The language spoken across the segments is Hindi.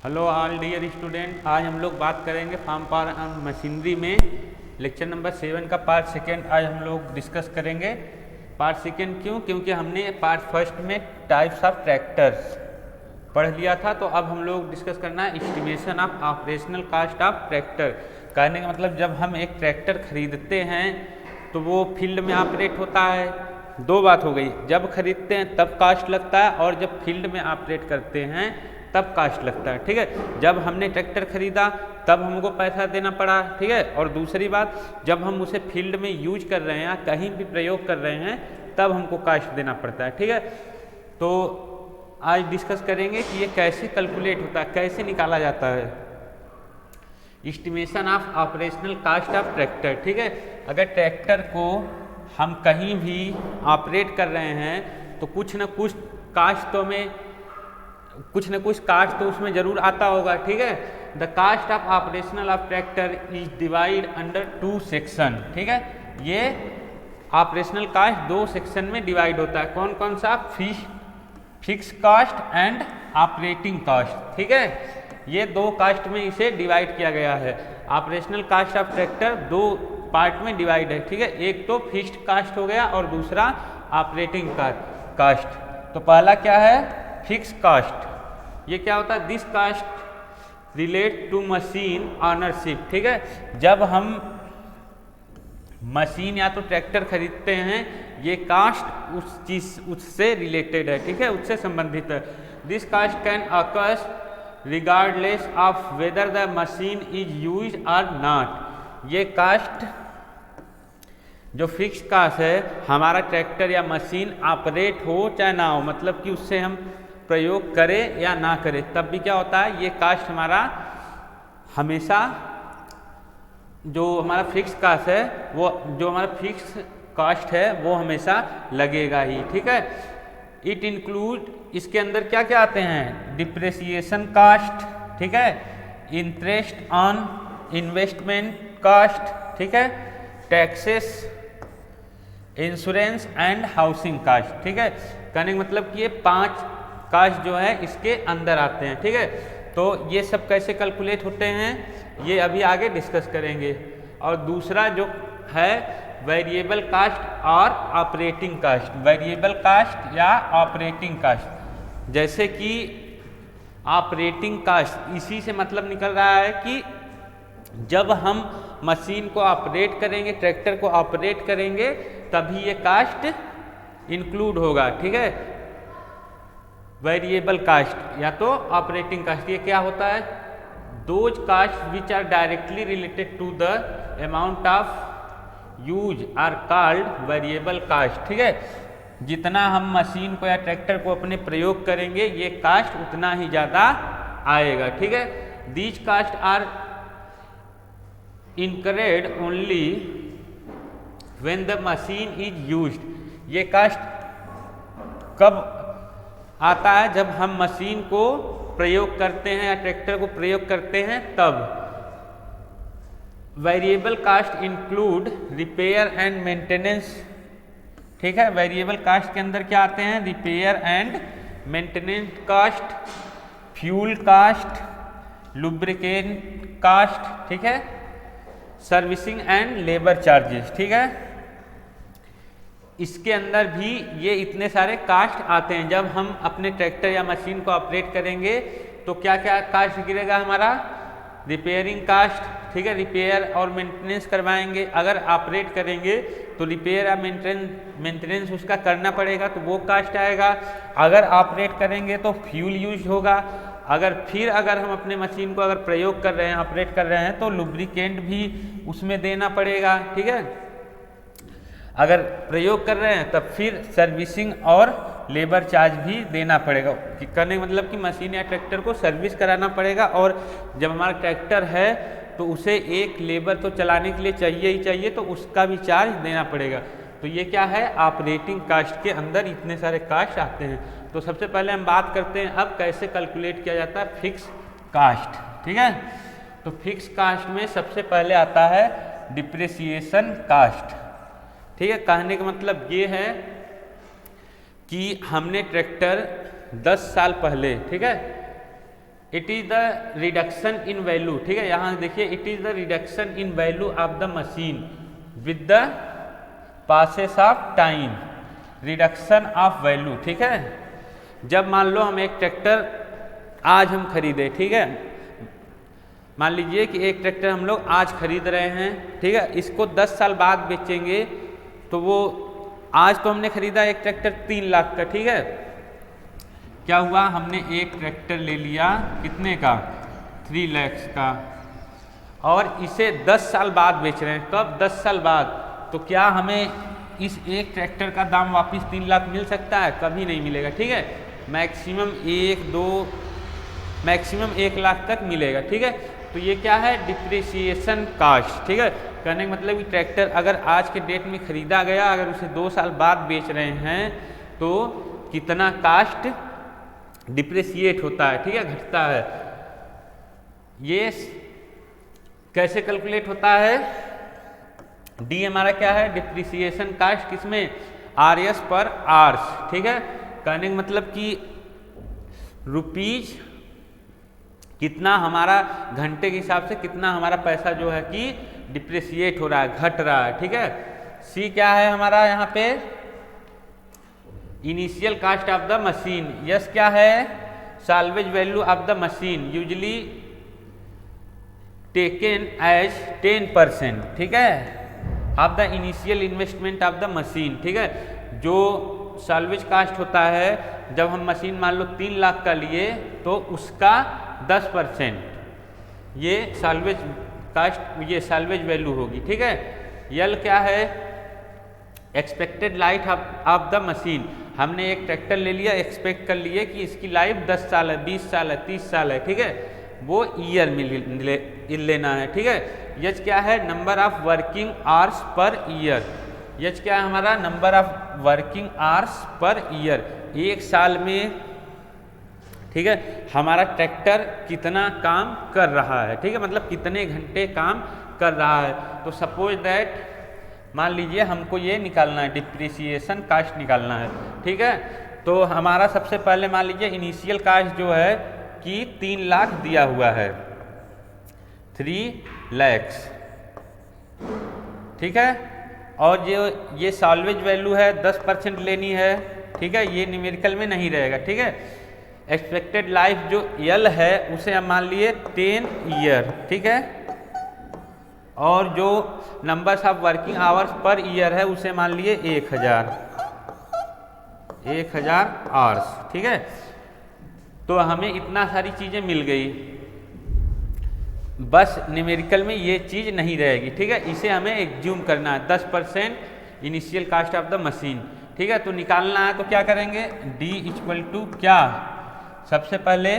हेलो ऑल डियर स्टूडेंट, आज हम लोग बात करेंगे फार्म पावर एंड मशीनरी में लेक्चर नंबर 7 का पार्ट सेकेंड आज हम लोग डिस्कस करेंगे। पार्ट सेकेंड क्यों? क्योंकि हमने पार्ट फर्स्ट में टाइप्स ऑफ ट्रैक्टर्स पढ़ लिया था, तो अब हम लोग डिस्कस करना है estimation of operational cost of tractor. कहने का मतलब जब हम एक ट्रैक्टर खरीदते हैं तो वो फील्ड में ऑपरेट होता है। दो बात हो गई, जब खरीदते हैं तब कास्ट लगता है और जब फील्ड में ऑपरेट करते हैं तब कास्ट लगता है। ठीक है, जब हमने ट्रैक्टर खरीदा तब हमको पैसा देना पड़ा। ठीक है, और दूसरी बात, जब हम उसे फील्ड में यूज कर रहे हैं या कहीं भी प्रयोग कर रहे हैं तब हमको कास्ट देना पड़ता है। ठीक है, तो आज डिस्कस करेंगे कि ये कैसे कैलकुलेट होता है, कैसे निकाला जाता है estimation of operational cost of tractor. ठीक है, अगर ट्रैक्टर को हम कहीं भी ऑपरेट कर रहे हैं तो कुछ न कुछ कास्ट तो उसमें जरूर आता होगा। ठीक है, the cost of operational of tractor is divide under 2 section. ठीक है, ये ऑपरेशनल कास्ट 2 सेक्शन में डिवाइड होता है। कौन कौन सा? Fix cost and operating cost. ठीक है, ये 2 कास्ट में इसे डिवाइड किया गया है। Operational cost of tractor 2 part में डिवाइड है। ठीक है, एक तो फिक्स्ड कास्ट हो गया और दूसरा ऑपरेटिंग कास्ट। तो पहला क्या है? Fix cost. ये क्या होता है? This cost relate to machine ownership. ठीक है, जब हम मशीन या तो ट्रैक्टर खरीदते हैं ये कास्ट उससे रिलेटेड है। ठीक है, उससे संबंधित है। This cost can occurs regardless of whether the machine is use और नॉट। ये कास्ट जो फिक्स कास्ट है, हमारा ट्रैक्टर या मशीन ऑपरेट हो चाहे ना हो, मतलब कि उससे हम प्रयोग करें या ना करें तब भी क्या होता है, ये कास्ट हमारा हमेशा जो हमारा फिक्स कास्ट है वो जो हमारा फिक्स कास्ट है वो हमेशा लगेगा ही। ठीक है, इट इंक्लूड, इसके अंदर क्या क्या आते हैं? डिप्रेसिएशन कास्ट, ठीक है, इंटरेस्ट ऑन इन्वेस्टमेंट कास्ट, ठीक है, taxes, insurance and housing cost. ठीक है, कहने का मतलब कि ये 5 कास्ट जो है इसके अंदर आते हैं। ठीक है, तो ये सब कैसे कैलकुलेट होते हैं ये अभी आगे डिस्कस करेंगे। और दूसरा जो है वेरिएबल कास्ट और ऑपरेटिंग कास्ट। वेरिएबल कास्ट या ऑपरेटिंग कास्ट, जैसे कि ऑपरेटिंग कास्ट इसी से मतलब निकल रहा है कि जब हम मशीन को ऑपरेट करेंगे, ट्रैक्टर को ऑपरेट करेंगे तभी ये कास्ट इंक्लूड होगा। ठीक है, वेरिएबल कास्ट या तो ऑपरेटिंग कास्ट। ये क्या होता है? Those cost which are directly related to the amount of use are called variable cost. ठीक है, जितना हम मशीन को या ट्रैक्टर को अपने प्रयोग करेंगे ये कास्ट उतना ही ज़्यादा आएगा। ठीक है, these cost are incurred only when the machine is used। ये कास्ट कब आता है? जब हम मशीन को प्रयोग करते हैं या ट्रैक्टर को प्रयोग करते हैं तब। Variable cost include repair and maintenance. ठीक है, वेरिएबल कास्ट के अंदर क्या आते हैं? Repair and maintenance cost, fuel cost, lubricant cost, ठीक है, सर्विसिंग एंड लेबर चार्जेस। ठीक है, इसके अंदर भी ये इतने सारे कास्ट आते हैं। जब हम अपने ट्रैक्टर या मशीन को ऑपरेट करेंगे तो क्या क्या कास्ट गिरेगा हमारा? Repairing cost. ठीक है, रिपेयर और मेंटेनेंस करवाएंगे। अगर ऑपरेट करेंगे तो रिपेयर या मेंटेनेंस उसका करना पड़ेगा तो वो कास्ट आएगा। अगर ऑपरेट करेंगे तो फ्यूल यूज होगा। अगर हम अपने मशीन को अगर प्रयोग कर रहे हैं, ऑपरेट कर रहे हैं तो लुब्रिकेंट भी उसमें देना पड़ेगा। ठीक है, अगर प्रयोग कर रहे हैं तब फिर सर्विसिंग और लेबर चार्ज भी देना पड़ेगा। करने का मतलब कि मशीन या ट्रैक्टर को सर्विस कराना पड़ेगा और जब हमारा ट्रैक्टर है तो उसे एक लेबर तो चलाने के लिए चाहिए ही चाहिए, तो उसका भी चार्ज देना पड़ेगा। तो ये क्या है? ऑपरेटिंग कास्ट के अंदर इतने सारे कास्ट आते हैं। तो सबसे पहले हम बात करते हैं अब कैसे कैलकुलेट किया जाता है फिक्स कास्ट। ठीक है, तो फिक्स कास्ट में सबसे पहले आता है डिप्रिसिएशन कास्ट। ठीक है, कहने का मतलब ये है कि हमने ट्रैक्टर 10 साल पहले, ठीक है, it is the reduction in value, ठीक है, यहाँ देखिए it is the reduction in value of the machine with the passes of time, reduction of value, ठीक है। जब मान लो हम एक ट्रैक्टर आज हम खरीदे, ठीक है, मान लीजिए कि एक ट्रैक्टर हम लोग आज खरीद रहे हैं, ठीक है, इसको 10 साल बाद बेचेंगे, तो वो आज तो हमने खरीदा एक ट्रैक्टर 3 लाख का, ठीक है, क्या हुआ, हमने एक ट्रैक्टर ले लिया कितने का, 3 लाख का, और इसे 10 साल बाद बेच रहे हैं, कब, 10 साल बाद, तो क्या हमें इस एक ट्रैक्टर का दाम वापस 3 लाख मिल सकता है, कभी नहीं मिलेगा, ठीक है, मैक्सिमम 1 लाख तक मिलेगा, ठीक है। तो ये क्या है, डिप्रिसिएशन कास्ट, ठीक है, कहने का मतलब कि ट्रैक्टर अगर आज के डेट में खरीदा गया, अगर उसे 2 साल बाद बेच रहे हैं तो कितना कास्ट डिप्रिसिएट होता है, ठीक है, घटता है। ये कैसे कैलकुलेट होता है, डी हमारा क्या है, डिप्रिसिएशन कास्ट, किसमें, आरएस पर आवर्स, ठीक है, कहने का मतलब कि रुपीज कितना हमारा घंटे के हिसाब से कितना हमारा पैसा जो है कि डिप्रिसिएट हो रहा है, घट रहा है, ठीक है। सी क्या है हमारा यहाँ पे, initial cost of the machine, yes क्या है, salvage value of the machine usually taken as 10%, ठीक है, of the initial investment of the machine, ठीक है। जो साल्वेज कास्ट होता है, जब हम मशीन मान लो 3 लाख का लिए तो उसका 10% ये साल्वेज कास्ट, ये साल्वेज वैल्यू होगी, ठीक है। यल क्या है, expected life of the machine, हमने एक ट्रैक्टर ले लिया, एक्सपेक्ट कर लिए कि इसकी लाइफ 10 साल है, 20 साल है, 30 साल है, ठीक है, वो ईयर में लेना है, ठीक है। यच क्या है, number of working hours per year, H क्या है हमारा, number of working hours per year, एक साल में, ठीक है, हमारा ट्रैक्टर कितना काम कर रहा है, ठीक है, मतलब कितने घंटे काम कर रहा है। तो सपोज दैट मान लीजिए हमको ये निकालना है, डिप्रिसिएशन कास्ट निकालना है, ठीक है। तो हमारा सबसे पहले मान लीजिए इनिशियल कास्ट जो है कि 3 लाख दिया हुआ है, 3 लाख, ठीक है, और जो ये साल्वेज वैल्यू है 10% लेनी है, ठीक है, ये न्यूमेरिकल में नहीं रहेगा, ठीक है। एक्सपेक्टेड लाइफ जो यल है उसे हम मान लिए 10 ईयर, ठीक है, और जो numbers of working hours per year है उसे मान लिए 1000 आवर्स, ठीक है। तो हमें इतना सारी चीज़ें मिल गई, बस न्यूमेरिकल में ये चीज़ नहीं रहेगी, ठीक है, इसे हमें एग्ज्यूम करना है, 10% initial cost of the machine, ठीक है। तो निकालना है तो क्या करेंगे, D इक्वल टू क्या, सबसे पहले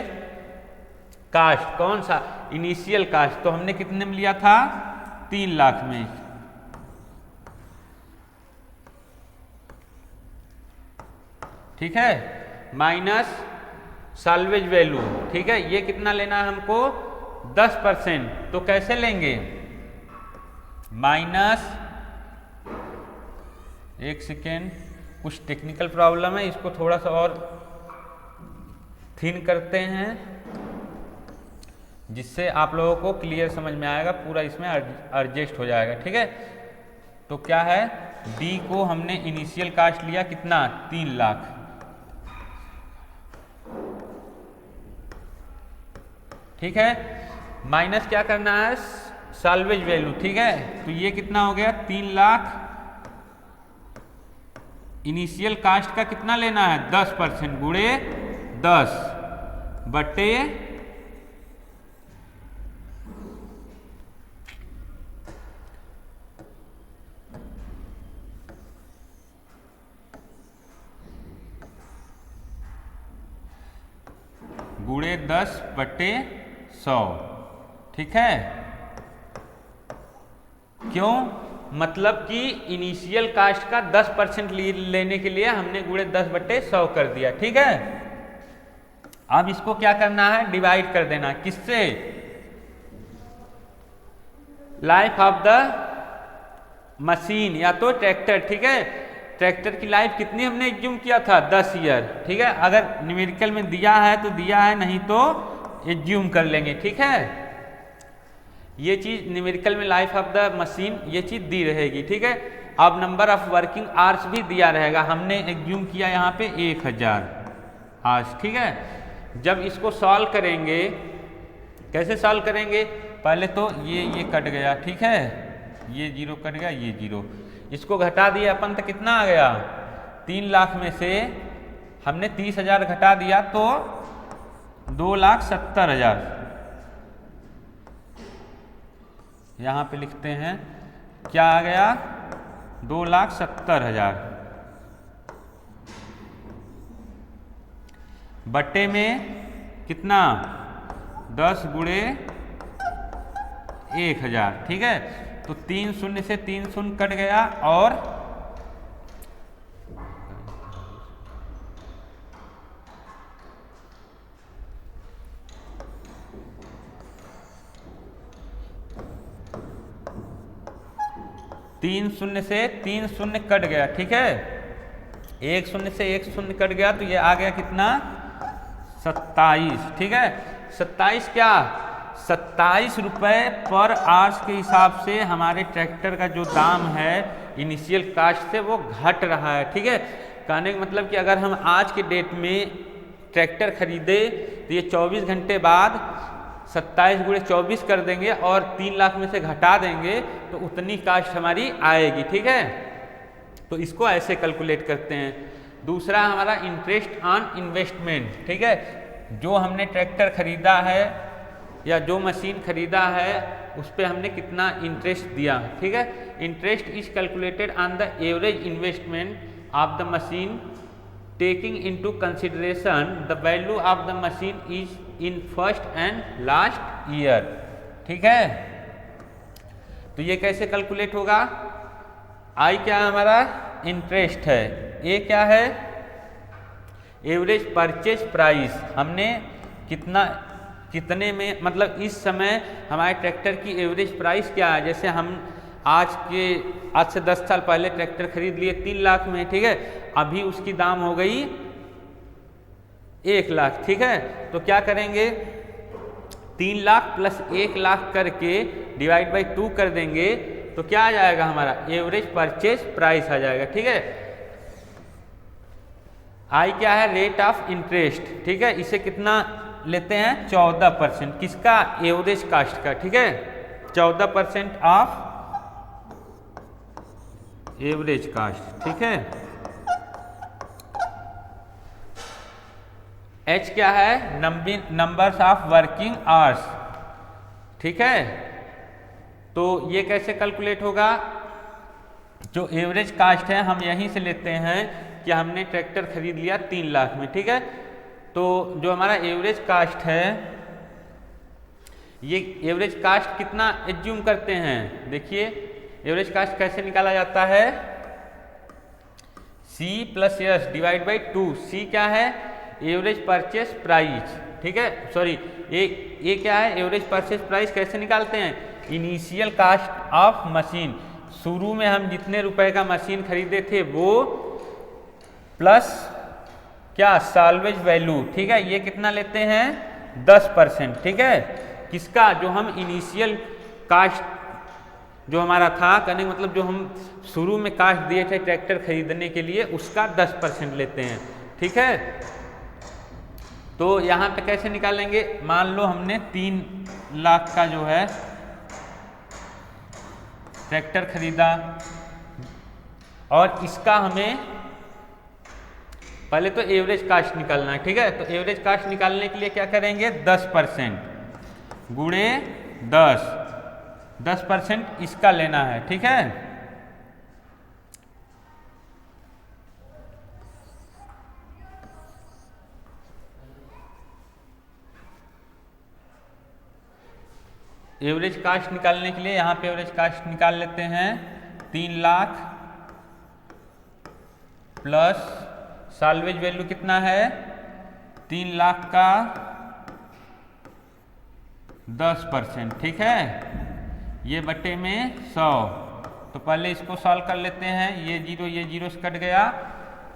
कास्ट, कौन सा, इनिशियल कास्ट, तो हमने कितने में लिया था, 3 लाख में, ठीक है, माइनस साल्वेज वैल्यू, ठीक है, ये कितना लेना है हमको, 10%, तो कैसे लेंगे, माइनस, एक सेकेंड, कुछ टेक्निकल प्रॉब्लम है, इसको थोड़ा सा और थिन करते हैं जिससे आप लोगों को क्लियर समझ में आएगा, पूरा इसमें एडजस्ट हो जाएगा, ठीक है। तो क्या है, डी को हमने इनिशियल कास्ट लिया कितना, 3 लाख, ठीक है, माइनस क्या करना है, साल्वेज वैल्यू, ठीक है, तो ये कितना हो गया, 3 लाख, इनिशियल कास्ट का कितना लेना है, 10% गुणे 10 बटे गुणे 10/100, ठीक है। क्यों, मतलब कि इनिशियल कास्ट का 10% लेने के लिए हमने गुणे 10/100 कर दिया, ठीक है। अब इसको क्या करना है, डिवाइड कर देना, किससे, लाइफ ऑफ द मशीन या तो ट्रैक्टर, ठीक है, ट्रैक्टर की लाइफ कितनी हमने एज्यूम किया था, 10 ईयर, ठीक है। अगर न्यूमेरिकल में दिया है तो दिया है, नहीं तो एज्यूम कर लेंगे, ठीक है। ये चीज न्यूमेरिकल में लाइफ ऑफ द मशीन ये चीज दी रहेगी, ठीक है। अब नंबर ऑफ वर्किंग आवर्स भी दिया रहेगा, हमने एज्यूम किया यहाँ पे 1000 आवर्स, ठीक है। जब इसको सॉल्व करेंगे, कैसे सॉल्व करेंगे, पहले तो ये कट गया, ठीक है, ये 0 कट गया, ये 0, इसको घटा दिया अपन तो कितना आ गया, 3 लाख में से हमने 30,000 घटा दिया तो 2,70,000, यहाँ पे लिखते हैं क्या आ गया, 2,70,000 बट्टे में कितना 10 गुणे 1000, ठीक है। तो 3 शून्य से 3 शून्य कट गया और 3 शून्य से 3 शून्य कट गया, ठीक है। 1 शून्य से 1 शून्य कट गया तो ये आ गया कितना 27, ठीक है। 27 क्या 27 रुपये पर आवर्स के हिसाब से हमारे ट्रैक्टर का जो दाम है इनिशियल कास्ट से वो घट रहा है, ठीक है। कहने का मतलब कि अगर हम आज के डेट में ट्रैक्टर खरीदे तो ये 24 घंटे बाद 27 गुणे 24 कर देंगे और 3 लाख में से घटा देंगे तो उतनी कास्ट हमारी आएगी, ठीक है। तो इसको ऐसे कैलकुलेट करते हैं। दूसरा हमारा इंटरेस्ट ऑन इन्वेस्टमेंट, ठीक है। जो हमने ट्रैक्टर खरीदा है या जो मशीन खरीदा है उस पर हमने कितना इंटरेस्ट दिया, ठीक है। Interest is calculated on the average investment of the machine taking into consideration the value of the machine is in first and last year, ठीक है। तो ये कैसे कैलकुलेट होगा, आई क्या हमारा इंटरेस्ट है, ए क्या है एवरेज परचेज प्राइस, हमने कितने में मतलब इस समय हमारे ट्रैक्टर की एवरेज प्राइस क्या है। जैसे हम आज से 10 साल पहले ट्रैक्टर खरीद लिए 3 लाख में, ठीक है। अभी उसकी दाम हो गई 1 लाख, ठीक है। तो क्या करेंगे 3 लाख प्लस 1 लाख करके डिवाइड बाई 2 कर देंगे तो क्या आ जाएगा हमारा एवरेज परचेज प्राइस आ जाएगा, ठीक है। आई क्या है रेट ऑफ इंटरेस्ट, ठीक है। इसे कितना लेते हैं 14%, किसका एवरेज कास्ट का, ठीक है। 14% ऑफ एवरेज कास्ट, ठीक है। एच क्या है नंबर्स ऑफ वर्किंग आवर्स, ठीक है। तो ये कैसे कैलकुलेट होगा, जो एवरेज कास्ट है हम यहीं से लेते हैं कि हमने ट्रैक्टर खरीद लिया 3 लाख में, ठीक है। तो जो हमारा एवरेज कास्ट है ये एवरेज कास्ट कितना एज्यूम करते हैं, देखिए एवरेज कास्ट कैसे निकाला जाता है C plus S divide by 2, C क्या है एवरेज परचेस प्राइस, ठीक है। सॉरी ये क्या है एवरेज परचेस प्राइस कैसे निकालते हैं, इनिशियल कास्ट ऑफ मशीन, शुरू में हम जितने रुपए का मशीन खरीदे थे वो प्लस क्या साल्वेज वैल्यू, ठीक है। ये कितना लेते हैं 10%, ठीक है। किसका जो हम इनिशियल कास्ट जो हमारा था, कहने का मतलब जो हम शुरू में कास्ट दिए थे ट्रैक्टर खरीदने के लिए उसका 10% लेते हैं, ठीक है। तो यहाँ पे कैसे निकालेंगे, मान लो हमने 3 लाख का जो है ट्रैक्टर खरीदा और इसका हमें पहले तो एवरेज कास्ट निकालना है, ठीक है। तो एवरेज कास्ट निकालने के लिए क्या करेंगे 10% गुणे 10% इसका लेना है, ठीक है। एवरेज कास्ट निकालने के लिए यहाँ पे एवरेज कास्ट निकाल लेते हैं 3 लाख प्लस साल्वेज वैल्यू कितना है 3 लाख का 10%, ठीक है। ये बटे में 100, तो पहले इसको सॉल्व कर लेते हैं, ये 0 से कट गया।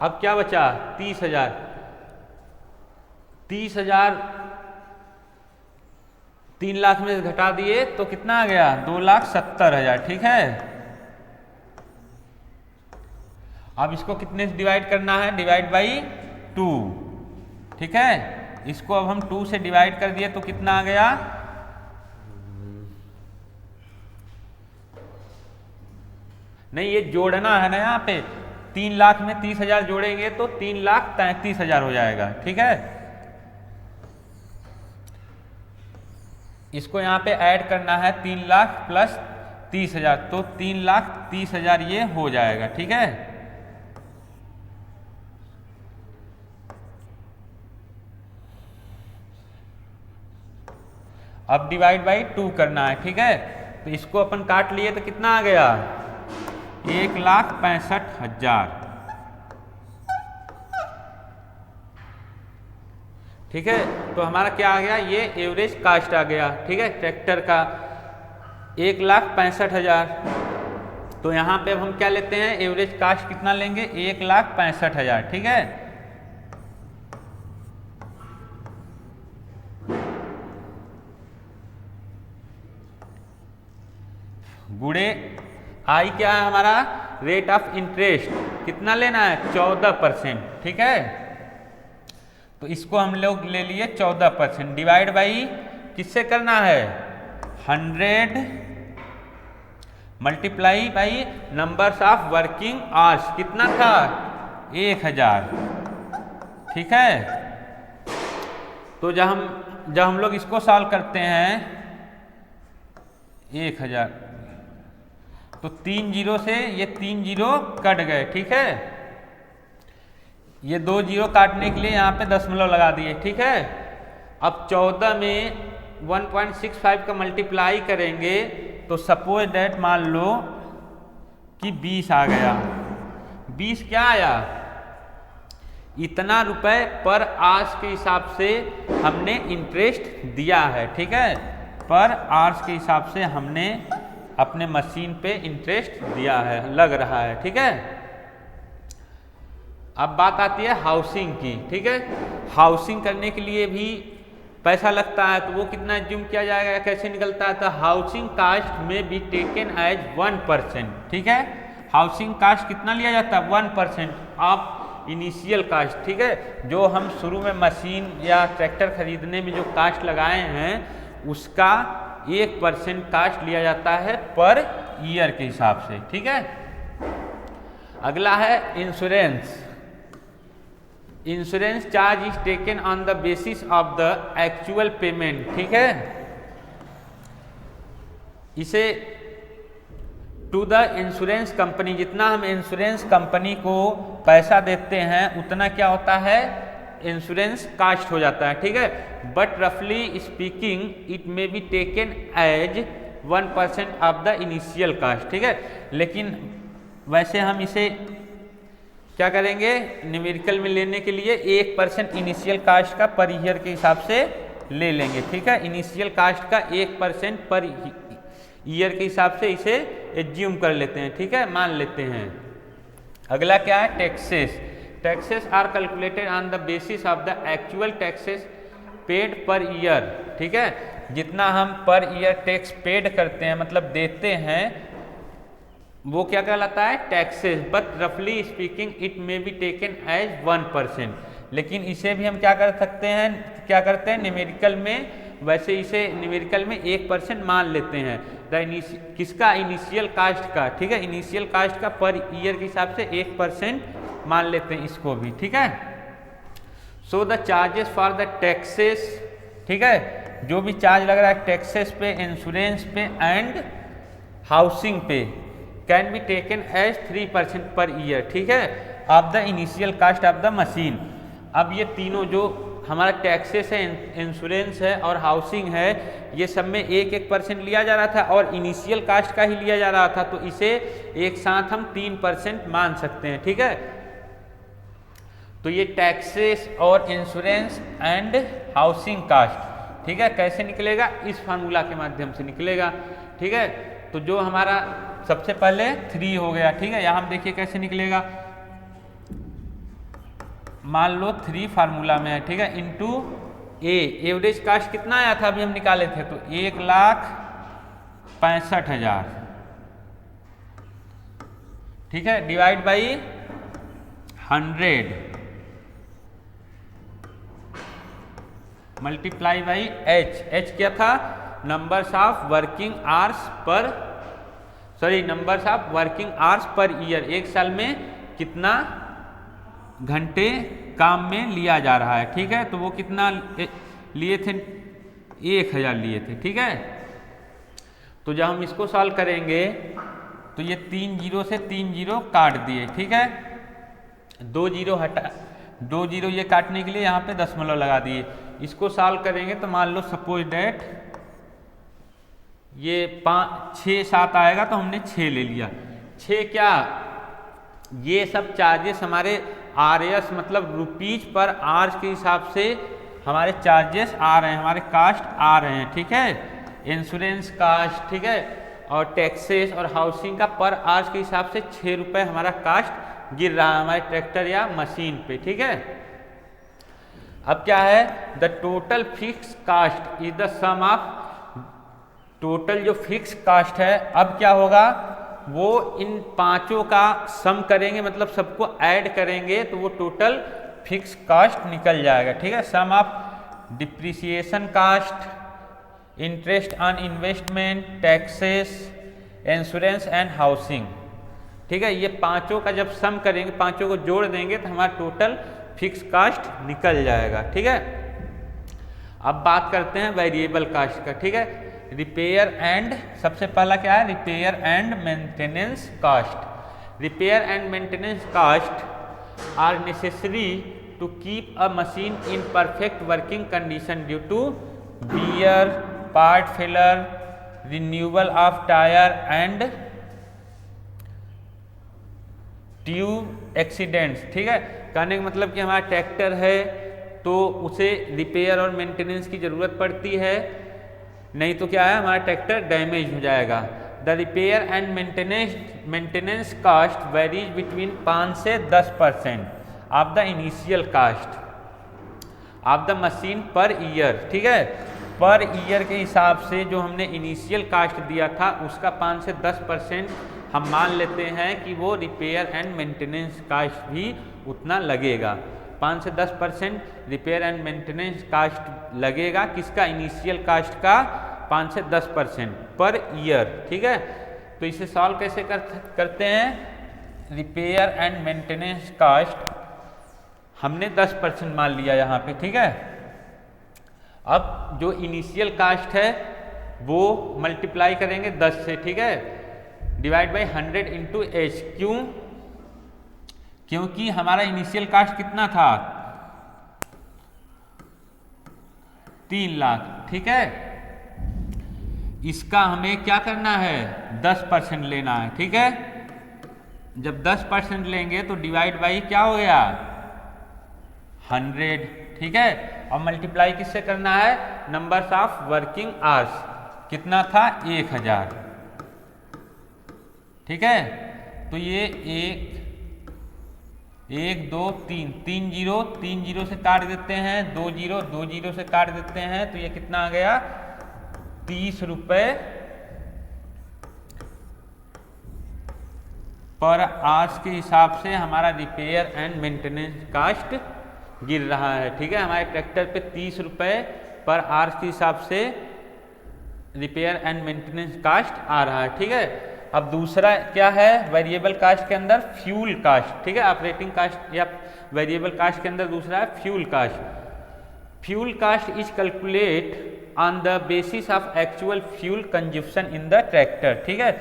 अब क्या बचा 30,000 3 लाख में से घटा दिए तो कितना आ गया 2,70,000। ठीक है, अब इसको कितने से डिवाइड करना है, डिवाइड बाई 2। ठीक है, इसको अब हम 2 से डिवाइड कर दिए तो कितना आ गया, नहीं ये जोड़ना है ना, यहाँ पे 3 लाख में 30,000 जोड़ेंगे तो 3,33,000 हो जाएगा। ठीक है, इसको यहाँ पे ऐड करना है 3 लाख प्लस 30,000 तो 3,30,000 ये हो जाएगा। ठीक है, अब डिवाइड बाई 2 करना है। ठीक है, तो इसको अपन काट लिए तो कितना आ गया 1,65,000। ठीक है, तो हमारा क्या आ गया, ये एवरेज कास्ट आ गया। ठीक है, ट्रैक्टर का 1,65,000। तो यहाँ पे अब हम क्या लेते हैं, एवरेज कास्ट कितना लेंगे 1,65,000। ठीक है, गुड़े आई क्या है हमारा, रेट ऑफ इंटरेस्ट कितना लेना है 14%। ठीक है, तो इसको हम लोग ले लिए 14%, डिवाइड बाई किससे करना है 100 multiply by numbers of working hours, कितना था 1,000। ठीक है, तो जब हम लोग इसको सॉल्व करते हैं 1,000 तो 3 जीरो से ये 3 जीरो कट गए। ठीक है, ये 2 जीरो काटने के लिए यहाँ पे दशमलव लगा दिए। ठीक है, अब 14 में 1.65 का मल्टीप्लाई करेंगे तो सपोज दैट मान लो कि 20 आ गया। 20 क्या आया, इतना रुपए पर आवर्स के हिसाब से हमने इंटरेस्ट दिया है। ठीक है, पर आवर्स के हिसाब से हमने अपने मशीन पे इंटरेस्ट दिया है, लग रहा है। ठीक है, अब बात आती है हाउसिंग की। ठीक है, हाउसिंग करने के लिए भी पैसा लगता है, तो वो कितना एज्यूम किया जाएगा, कैसे निकलता है, तो हाउसिंग कास्ट में बी टेकन एज 1%। ठीक है, हाउसिंग कास्ट कितना लिया जाता है 1% ऑफ इनिशियल कास्ट। ठीक है, जो हम शुरू में मशीन या ट्रैक्टर खरीदने में जो कास्ट लगाए हैं उसका 1% कास्ट लिया जाता है पर ईयर के हिसाब से। ठीक है, अगला है insurance. Insurance charge is taken on the basis of the actual payment. ठीक है, इसे टू द इंश्योरेंस कंपनी, जितना हम इंश्योरेंस कंपनी को पैसा देते हैं उतना क्या होता है इंश्योरेंस कास्ट हो जाता है। ठीक है, बट रफली speaking it may be taken as 1% of the initial cost. ठीक है, लेकिन वैसे हम इसे क्या करेंगे, न्यूमेरिकल में लेने के लिए 1% इनिशियल कास्ट का पर ईयर के हिसाब से ले लेंगे। ठीक है, इनिशियल कास्ट का 1% पर ईयर के हिसाब से इसे एज्यूम कर लेते हैं। ठीक है, मान लेते हैं। अगला क्या है taxes. Taxes are calculated on the basis of the actual taxes paid per year. ठीक है, जितना हम पर ईयर टैक्स पेड करते हैं मतलब देते हैं वो क्या कहलाता है टैक्सेस, बट रफली speaking it may be taken as 1%। लेकिन इसे भी हम क्या कर सकते हैं, क्या करते हैं न्यूमेरिकल में, वैसे इसे न्यूमेरिकल में 1% मान लेते हैं किसका इनिशियल कास्ट का। ठीक है, इनिशियल कास्ट का पर ईयर के हिसाब से 1% मान लेते हैं इसको भी। ठीक है, so the charges for the taxes. ठीक है, जो भी चार्ज लग रहा है टैक्सेस पे, इंश्योरेंस पे एंड हाउसिंग पे can be taken as 3% per year. ठीक है, of the initial cost of the machine. अब ये तीनों जो हमारा टैक्सेस है, इंश्योरेंस है और हाउसिंग है, ये सब में 1% लिया जा रहा था और इनिशियल कास्ट का ही लिया जा रहा था, तो इसे एक साथ हम 3% मान सकते हैं। ठीक है, तो ये टैक्सेस और इंश्योरेंस एंड हाउसिंग कास्ट। ठीक है, कैसे निकलेगा, इस फार्मूला के माध्यम से निकलेगा। ठीक है, तो जो हमारा सबसे पहले 3 हो गया। ठीक है, यहाँ हम देखिए कैसे निकलेगा, मान लो 3 फार्मूला में है। ठीक है, इंटू एवरेज कास्ट कितना आया था अभी हम निकाले थे, तो 1,65,000, ठीक है, divide by 100 multiply by H क्या था, numbers of working hours per year, एक साल में कितना घंटे काम में लिया जा रहा है, ठीक है। तो वो कितना लिए थे, 1,000 लिए थे, ठीक है। तो जब हम इसको सॉल्व करेंगे तो ये 3 जीरो से 3 जीरो काट दिए, ठीक है, 2 जीरो ये काटने के लिए यहाँ पे दशमलव लगा दिए। इसको सॉल्व करेंगे तो मान लो सपोज डेट ये 6 7 आएगा, तो हमने 6 ले लिया। 6 क्या, ये सब चार्जेस हमारे RS मतलब रुपीज पर आवर्स के हिसाब से हमारे चार्जेस आ रहे हैं, हमारे कास्ट आ रहे हैं, ठीक है। इंश्योरेंस कास्ट, ठीक है, और टैक्सेस और हाउसिंग का पर आवर्स के हिसाब से 6 रुपये हमारा कास्ट गिर रहा है हमारे ट्रैक्टर या मशीन पे, ठीक है। अब क्या है, the total fix cost is the sum of, total जो फिक्स कास्ट है, अब क्या होगा, वो इन पांचों का सम करेंगे, मतलब सबको ऐड करेंगे तो वो टोटल फिक्स कास्ट निकल जाएगा, ठीक है। Sum of depreciation cost, interest on investment, taxes, insurance and housing, ठीक है। ये पांचों का जब सम करेंगे, पांचों को जोड़ देंगे तो हमारा टोटल फिक्स कास्ट निकल जाएगा, ठीक है। अब बात करते हैं वेरिएबल कास्ट का, ठीक है। रिपेयर एंड, सबसे पहला क्या है, repair and maintenance cost. Repair and maintenance cost are necessary to keep a machine in perfect working condition due to wear, part failure, renewal of tyre and tube accidents, ठीक है। कहने का मतलब कि हमारा ट्रैक्टर है तो उसे रिपेयर और मेंटेनेंस की ज़रूरत पड़ती है, नहीं तो क्या है, हमारा ट्रैक्टर डैमेज हो जाएगा। The repair and maintenance cost varies between 5 से 10% of the initial cost of the machine per year, ठीक है। पर ईयर के हिसाब से जो हमने इनिशियल कास्ट दिया था उसका 5 से 10% हम मान लेते हैं कि वो रिपेयर एंड मेंटेनेंस कास्ट भी उतना लगेगा। 5 से 10% रिपेयर एंड मेंटेनेंस कास्ट लगेगा, किसका, इनिशियल कास्ट का 5 से 10% पर ईयर, ठीक है। तो इसे सॉल्व कैसे करते हैं, रिपेयर एंड मेंटेनेंस कास्ट हमने 10% मान लिया यहाँ पे, ठीक है। अब जो इनिशियल कास्ट है वो मल्टीप्लाई करेंगे 10 से, ठीक है, डिवाइड बाई 100 इंटू एच, क्यों, क्योंकि हमारा इनिशियल कास्ट कितना था, 3 लाख, ठीक है। इसका हमें क्या करना है, 10% लेना है, ठीक है। जब 10% लेंगे तो डिवाइड बाई क्या हो गया, 100, ठीक है, और मल्टीप्लाई किससे करना है, नंबर्स ऑफ वर्किंग आवर्स, कितना था, 1000, ठीक है। तो ये 1 2 3 3 जीरो से काट देते हैं, 2 जीरो से काट देते हैं, तो ये कितना आ गया, 30 रुपये पर आवर्स के हिसाब से हमारा रिपेयर एंड मेंटेनेंस कास्ट गिर रहा है, ठीक है। हमारे ट्रैक्टर पे 30 रुपये पर आवर्स के हिसाब से रिपेयर एंड मेंटेनेंस कास्ट आ रहा है, ठीक है। अब दूसरा क्या है, वेरिएबल कास्ट के अंदर फ्यूल कास्ट, ठीक है। ऑपरेटिंग कास्ट या वेरिएबल कास्ट के अंदर दूसरा है fuel cost. Fuel cost is calculate on the basis of actual fuel consumption in the tractor, ठीक है।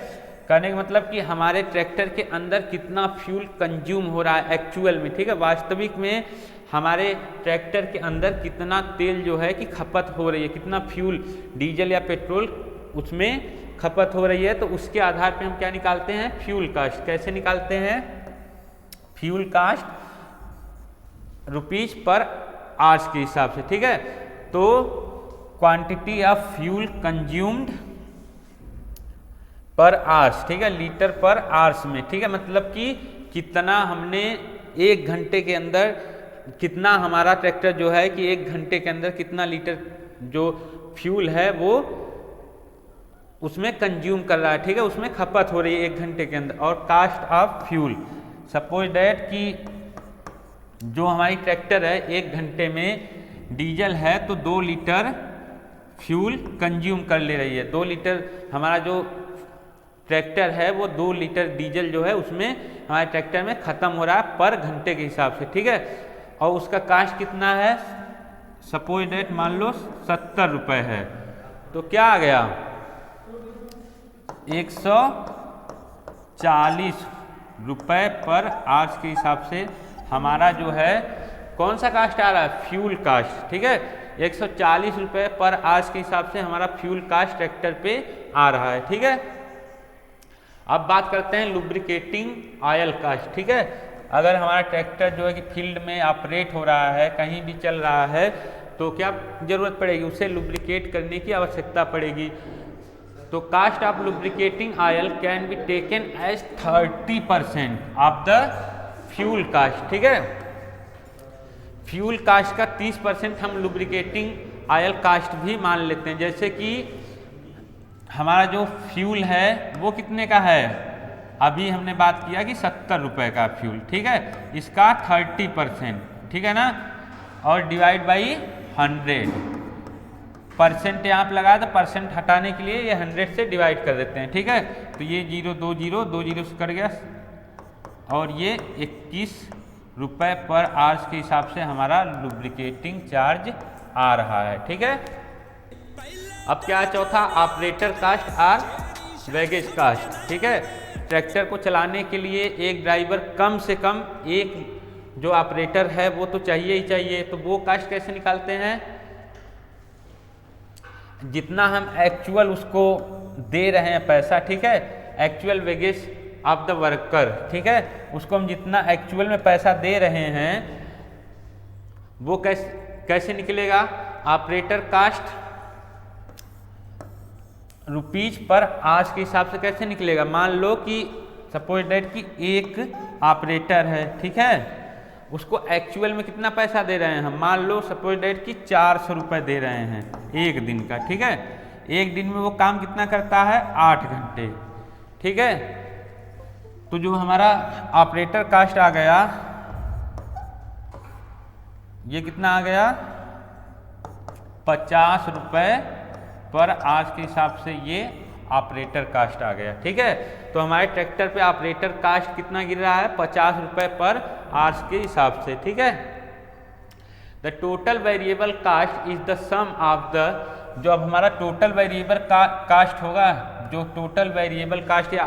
कहने का मतलब कि हमारे ट्रैक्टर के अंदर कितना फ्यूल कंज्यूम हो रहा है एक्चुअल में, ठीक है, वास्तविक में हमारे ट्रैक्टर के अंदर कितना तेल जो है कि खपत हो रही है, कितना फ्यूल, डीजल या पेट्रोल उसमें खपत हो रही है, तो उसके आधार पे हम क्या निकालते हैं, फ्यूल कास्ट। कैसे निकालते हैं, fuel cost rupees per hours के हिसाब से, ठीक है। तो quantity of fuel consumed per hours, ठीक है, लीटर पर आवर्स में, ठीक है, मतलब कि कितना हमने 1 घंटे के अंदर कितना हमारा ट्रैक्टर जो है कि 1 घंटे के अंदर कितना लीटर जो फ्यूल है वो उसमें कंज्यूम कर रहा है, ठीक है, उसमें खपत हो रही है 1 घंटे के अंदर। और cost of fuel, suppose that कि जो हमारी ट्रैक्टर है 1 घंटे में डीजल है तो 2 लीटर फ्यूल कंज्यूम कर ले रही है। 2 लीटर हमारा जो ट्रैक्टर है वो 2 लीटर डीजल जो है उसमें हमारे ट्रैक्टर में ख़त्म हो रहा है पर घंटे के हिसाब से, ठीक है। और उसका कास्ट कितना है, सपोज डेट मान लो 70 रुपये है, तो क्या आ गया 140 रुपये पर आवर्स के हिसाब से हमारा जो है कौन सा कास्ट आ रहा है, फ्यूल कास्ट, ठीक है। 140 रुपये पर आवर्स के हिसाब से हमारा फ्यूल कास्ट ट्रैक्टर पे आ रहा है, ठीक है। अब बात करते हैं लुब्रिकेटिंग ऑयल कास्ट, ठीक है। अगर हमारा ट्रैक्टर जो है कि फील्ड में ऑपरेट हो रहा है, कहीं भी चल रहा है, तो क्या जरूरत पड़ेगी, उसे लुब्रिकेट करने की आवश्यकता पड़ेगी। तो cost of lubricating oil can be taken as 30% of the fuel cost, ठीक है। फ्यूल कास्ट का 30% हम लुब्रिकेटिंग ऑयल कास्ट भी मान लेते हैं। जैसे कि हमारा जो फ्यूल है वो कितने का है, अभी हमने बात किया कि 70 रुपये का फ्यूल, ठीक है, इसका 30%, ठीक है ना, और डिवाइड बाई 100, परसेंट यहाँ पे लगाया तो परसेंट हटाने के लिए ये 100 से डिवाइड कर देते हैं, ठीक है। तो ये 0 2 0 2 0 से कट गया और ये 21 रुपये पर आवर्स के हिसाब से हमारा लुब्रिकेटिंग चार्ज आ रहा है, ठीक है। अब क्या चौथा, ऑपरेटर कास्ट और बैगेज कास्ट, ठीक है। ट्रैक्टर को चलाने के लिए एक ड्राइवर कम से कम एक जो ऑपरेटर है वो तो चाहिए ही चाहिए। तो वो कास्ट कैसे निकालते हैं, जितना हम एक्चुअल उसको दे रहे हैं पैसा, ठीक है, actual wages of the worker, ठीक है, उसको हम जितना एक्चुअल में पैसा दे रहे हैं वो कैसे निकलेगा, ऑपरेटर कास्ट रुपीज पर आज के हिसाब से कैसे निकलेगा। मान लो कि सपोज डेट कि एक ऑपरेटर है, ठीक है, उसको एक्चुअल में कितना पैसा दे रहे हैं हम, मान लो सपोज डेट कि 400 रुपये दे रहे हैं 1 दिन का, ठीक है। 1 दिन में वो काम कितना करता है, 8 घंटे, ठीक है। तो जो हमारा ऑपरेटर कास्ट आ गया ये कितना आ गया, 50 रुपये पर आज के हिसाब से ये ऑपरेटर कास्ट आ गया, ठीक है। तो हमारे ट्रैक्टर पे ऑपरेटर कास्ट कितना गिर रहा है, 50 रुपये पर आवर्स के हिसाब से, ठीक है। The total variable cost is the sum of the, जो अब हमारा टोटल वेरिएबल कास्ट होगा, जो टोटल वेरिएबल कास्ट या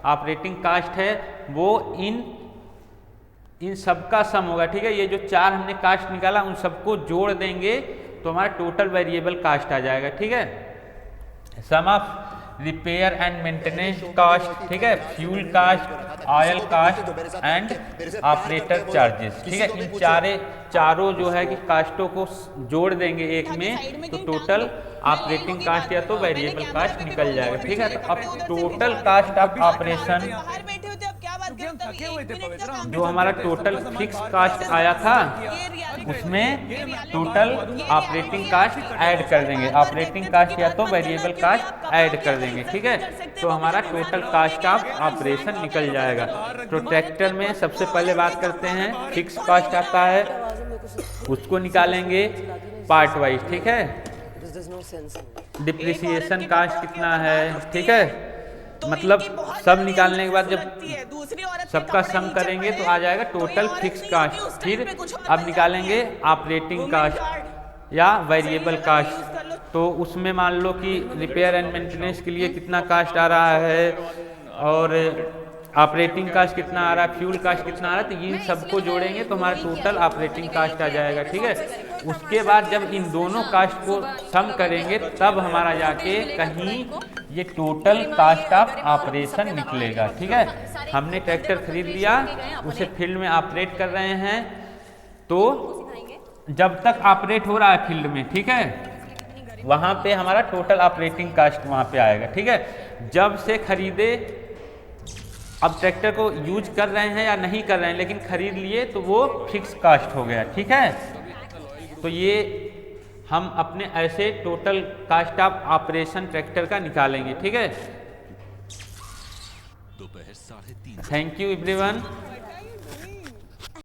ऑपरेटिंग कास्ट है वो इन सबका सम होगा, ठीक है। ये जो 4 हमने कास्ट निकाला उन सबको जोड़ देंगे तो हमारा टोटल वेरिएबल कास्ट आ जाएगा, ठीक है। Sum of repair and maintenance cost, ठीक है, fuel cost, oil cost and operator charges, ठीक है। इन चारों जो है कि कास्टों को जोड़ देंगे एक में तो टोटल ऑपरेटिंग कास्ट या तो वेरिएबल कास्ट निकल जाएगा, ठीक है। तो अब टोटल कास्ट ऑफ ऑपरेशन, जो हमारा टोटल फिक्स कास्ट आया था उसमें टोटल ऑपरेटिंग कास्ट ऐड कर देंगे, ऑपरेटिंग कास्ट या तो वेरिएबल कास्ट ऐड कर देंगे, ठीक है। तो हमारा टोटल कास्ट ऑफ ऑपरेशन निकल जाएगा। तो ट्रैक्टर में सबसे पहले बात करते हैं फिक्स कास्ट आता है, उसको निकालेंगे पार्ट वाइज, ठीक है। डिप्रिसिएशन कास्ट कितना है, ठीक है, मतलब सब निकालने के बाद जब सबका सम करेंगे तो आ जाएगा टोटल फिक्स कास्ट। फिर अब निकालेंगे ऑपरेटिंग कास्ट या वेरिएबल कास्ट, तो उसमें मान लो कि रिपेयर एंड मेंटेनेंस के लिए कितना कास्ट आ रहा है और ऑपरेटिंग कास्ट कितना आ रहा है, फ्यूल कास्ट कितना आ रहा है, तो ये सबको जोड़ेंगे तो हमारा टोटल ऑपरेटिंग कास्ट आ जाएगा, ठीक है। उसके बाद जब इन दोनों कास्ट को सम करेंगे तब हमारा जाके कहीं ये टोटल कास्ट ऑफ ऑपरेशन निकलेगा, ठीक है। हमने ट्रैक्टर खरीद लिया, उसे फील्ड में ऑपरेट कर रहे हैं, तो जब तक ऑपरेट हो रहा है फील्ड में, ठीक है, वहां पे हमारा टोटल ऑपरेटिंग कास्ट वहां पे आएगा, ठीक है। जब से खरीदे अब ट्रैक्टर को यूज कर रहे हैं या नहीं कर रहे हैं, लेकिन खरीद लिए तो वो फिक्स कास्ट हो गया। ठीक है, तो ये हम अपने ऐसे total cast of operation tractor का निकालेंगे। ठीक है, थैंक यू एवरीवन।